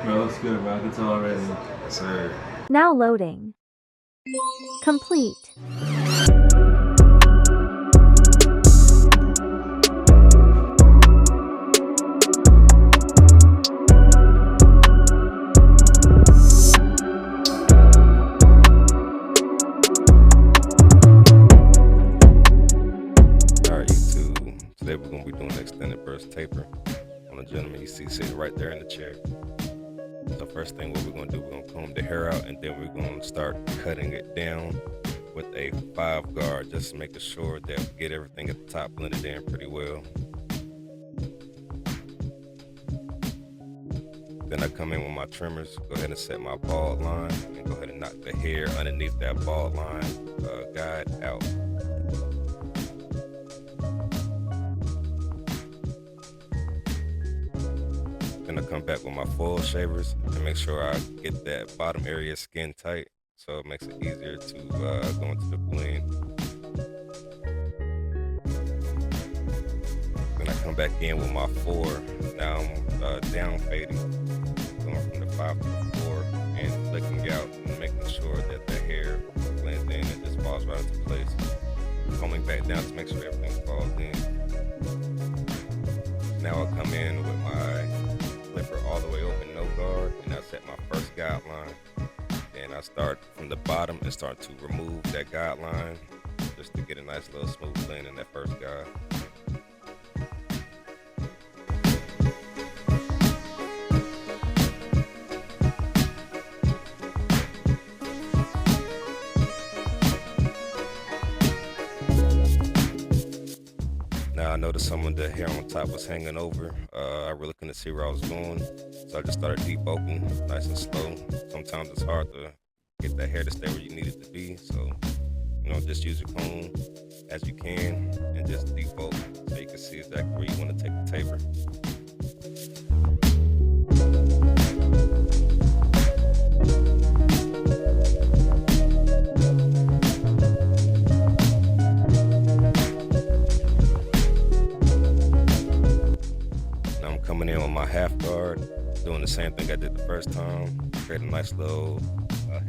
Bro, looks good, bro. I can tell already. Yes, sir. Now loading. Complete. Alright, YouTube. Today we're gonna be doing an extended burst taper on the gentleman you see sitting right there in the chair. So first thing what we're gonna do, we're gonna comb the hair out and then we're gonna start cutting it down with a 5 guard, just making sure that we get everything at the top blended in pretty well. Then I come in with my trimmers, go ahead and set my bald line and go ahead and knock the hair underneath that bald line guide out. Then I come back with my foil shavers and make sure I get that bottom area skin tight, so it makes it easier to go into the blend. Then I come back in with my 4. Now I'm down fading, going from the 5 to the 4 and flicking out and making sure that the hair blends in and just falls right into place. Combing back down to make sure everything falls in. Now I come in with my flipper all the way open, no guard, and I set my first guideline. And I start from the bottom and start to remove that guideline just to get a nice little smooth blend in that first guide. Now I noticed some of the hair on top was hanging over. I really couldn't see where I was going, so I just started debulking nice and slow. Sometimes it's hard to get that hair to stay where you need it to be, so just use your comb as you can and just debulk so you can see exactly where you want to take the taper. Coming in with my half guard, doing the same thing I did the first time, create a nice little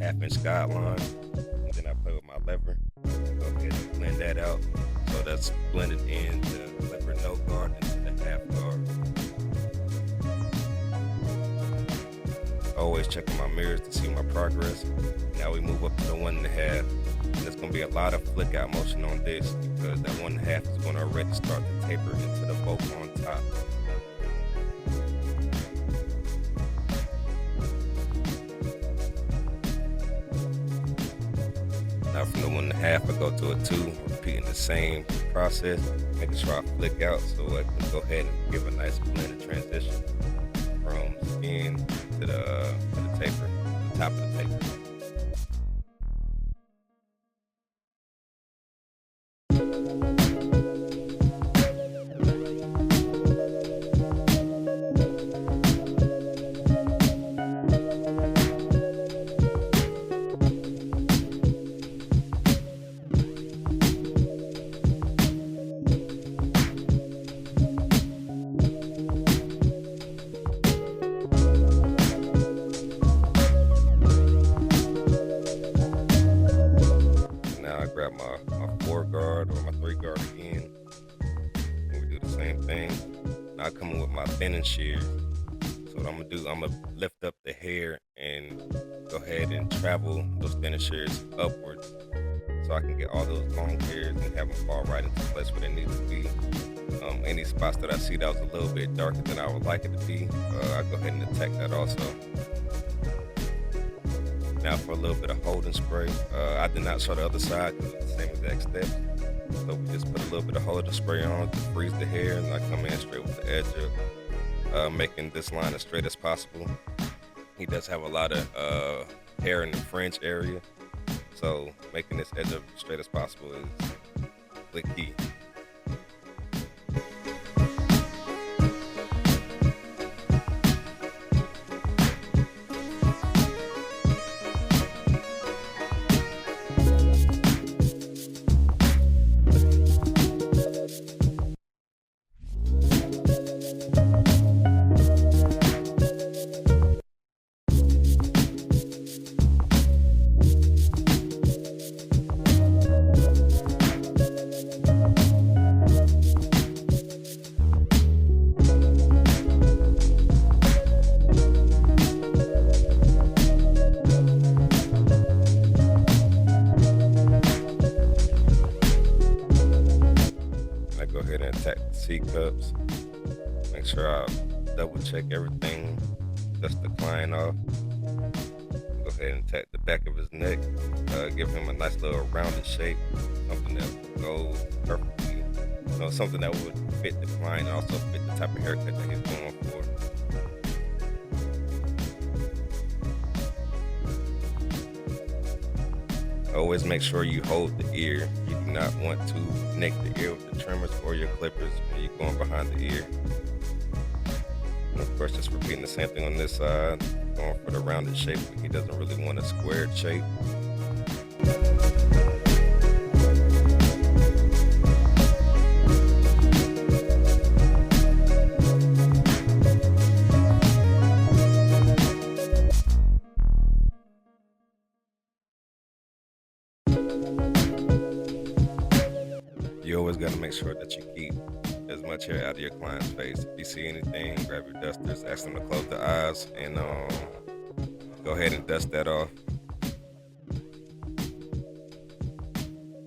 half-inch guideline, and then I play with my lever, go ahead and blend that out, so that's blended in the flipper no guard into the half guard. Always checking my mirrors to see my progress. Now we move up to the 1.5, and there's going to be a lot of flick out motion on this because that 1.5 is going to already start to taper into the bulk on top. Now from the 1.5, I go to a 2, repeating the same process, making sure I flick out so I can go ahead and give a nice blended transition from skin to the taper, the top of the taper. Grab my 4 guard or my 3 guard again, and we do the same thing. Now I come in with my thinning shears. So what I'm gonna do, I'm gonna lift up the hair and go ahead and travel those thinning shears upwards so I can get all those long hairs and have them fall right into place where they need to be. Any spots that I see that was a little bit darker than I would like it to be, I go ahead and attack that also. Now for a little bit of holding spray. I did not show the other side because it's the same exact steps. So we just put a little bit of holding spray on to freeze the hair, and I come in straight with the edge up, making this line as straight as possible. He does have a lot of hair in the fringe area, so making this edge up straight as possible is the key. C cups. Make sure I double check everything. Dust the client off. Go ahead and tap the back of his neck. Give him a nice little rounded shape. Something that would go perfectly. You know, something that would fit the client and also fit the type of haircut that he's going for. Always make sure you hold the ear. You do not want to nick the ear with the trimmers or your clippers when you're going behind the ear. And of course, just repeating the same thing on this side, going for the rounded shape. He doesn't really want a squared shape. You always got to make sure that you keep as much hair out of your client's face. If you see anything, grab your dusters, ask them to close their eyes, and go ahead and dust that off.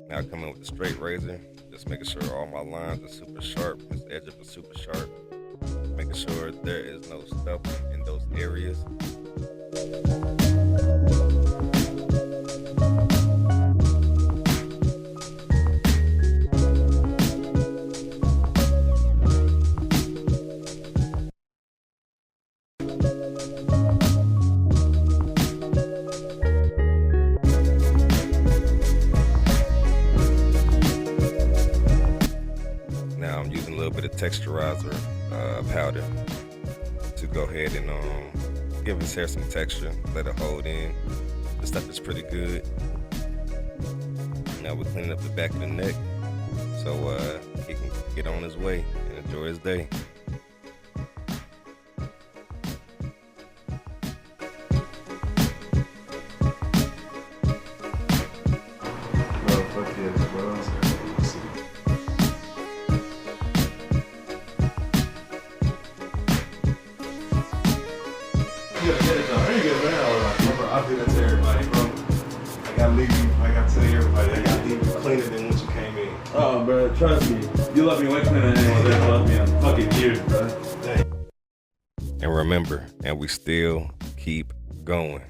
Now come in with the straight razor, just making sure all my lines are super sharp, this edge is super sharp, making sure there is no stubble in those areas. Now I'm using a little bit of texturizer powder to go ahead and give his hair some texture, let it hold in. This stuff is pretty good. Now we're cleaning up the back of the neck so he can get on his way and enjoy his day. Bro, fuck yes, bro. I do that to everybody, bro. I gotta leave you. I gotta tell everybody. I gotta leave you cleaner than when you came in. Oh, bro, trust me. You left me way cleaner than anyone ever left me in fucking years, bro. And remember, and we still keep going.